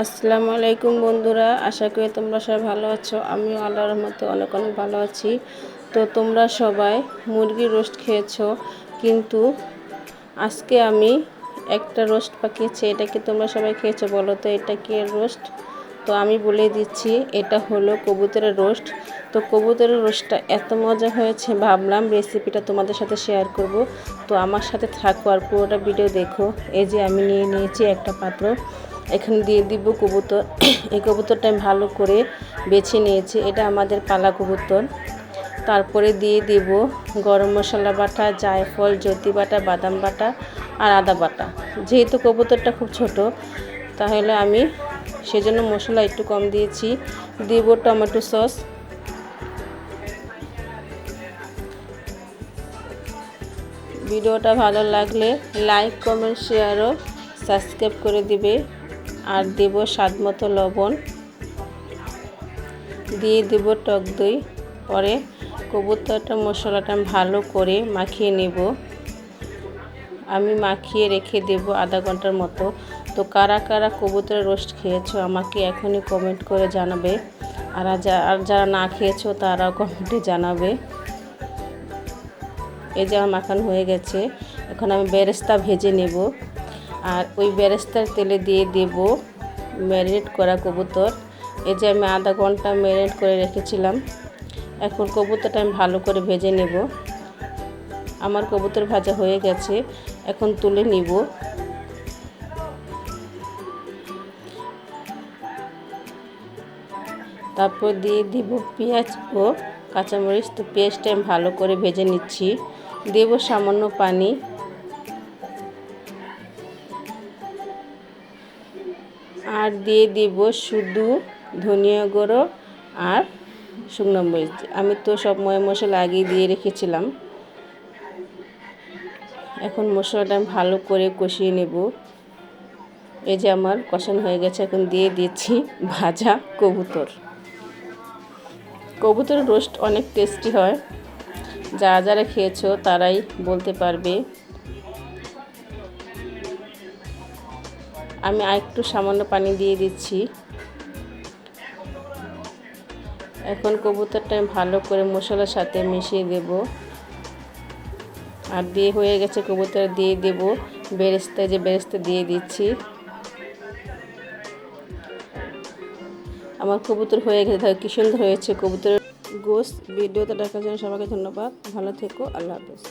আসসালামু আলাইকুম বন্ধুরা, আশা করি তোমরা সবাই ভালো আছো। আমিও আল্লাহর রহমতে অনেক ভালো আছি। তো তোমরা সবাই মুরগির রোস্ট খেয়েছো, কিন্তু আজকে আমি একটা রোস্ট পাকিয়েছি। এটা কি তোমরা সবাই খেয়েছো বলো তো? এটা কি রোস্ট? তো আমি বলে দিচ্ছি, এটা হলো কবুতরের রোস্ট। তো কবুতরের রোস্টটা এত মজা হয়েছে, ভাবলাম রেসিপিটা তোমাদের সাথে শেয়ার করব। তো আমার সাথে থাকো আর পুরোটা ভিডিও দেখো। এই যে আমি নিয়েছি একটা পাত্র, এখানে দিয়ে দিব কবুতর। এই কবুতরটা আমি ভালো করে বেছে নিয়েছি, এটা আমাদের পালা কবুতর। তারপরে দিয়ে দিব গরম মশলা বাটা, জায়ফল, জ্যোতি বাটা, বাদাম বাটা আর আদা বাটা। যেহেতু কবুতরটা খুব ছোট, তাহলে আমি সেজন্য মশলা একটু কম দিয়েছি। দিব টমেটো সস, ভিডিওটা ভালো লাগলে লাইক, কমেন্ট, শেয়ার ও সাবস্ক্রাইব করে দিবে। আর দেব স্বাদ মতো লবণ, দিয়ে দেব টক দই। পরে কবুতরটা মশলাটা ভালো করে মাখিয়ে নেব। আমি মাখিয়ে রেখে দেব আধা ঘন্টার মতো। তো কারা কারা কবুতরের রোস্ট খেয়েছো আমাকে এখনই কমেন্ট করে জানাবে। আর যারা না খেয়েছো তারাও কমেন্টে জানাবে। এই যে আমার মাখানো হয়ে গেছে, এখন আমি বেরেস্তা ভেজে নেব। আর ওই বেরেস্তার তেলে দিয়ে দেব ম্যারিনেট করা কবুতর। এই যে আমি আধা ঘন্টা ম্যারিনেট করে রেখেছিলাম। এখন কবুতরটা আমি ভালো করে ভেজে নেব। আমার কবুতর ভাজা হয়ে গেছে, এখন তুলে নিব। তারপর দিয়ে দিব পেঁয়াজ ও কাঁচামরিচ। তো পেঁয়াজটা আমি ভালো করে ভেজে নিচ্ছি। দেব সামান্য পানি, আর দিয়ে দিব শুধু ধনিয়া গুঁড়ো আর শুকনো মরিচ। আমি তো সব মশলা আগেই দিয়ে রেখেছিলাম। এখন মশলাটা আমি ভালো করে কষিয়ে নেব। এই যে আমার কষানো হয়ে গেছে, এখন দিয়ে দিচ্ছি ভাজা কবুতর। কবুতরের রোস্ট অনেক টেস্টি হয়, যারা যারা খেয়েছো তারাই বলতে পারবে। আমি আরেকটু সামান্য পানি দিয়ে দিচ্ছি। এখন কবুতরটা ভালো করে মশলার সাথে মিশিয়ে দেব। আর দিয়ে হয়ে গেছে কবুতর, দিয়ে দেব বেরেস্তা। যে বেরেস্তা দিয়ে দিচ্ছি। আমার কবুতর হয়ে গেছে, কি সুন্দর হয়েছে কবুতরের গোশত। ভিডিওতে দেখার জন্য সবাইকে ধন্যবাদ। ভালো থেকো, আল্লাহ হাফেজ।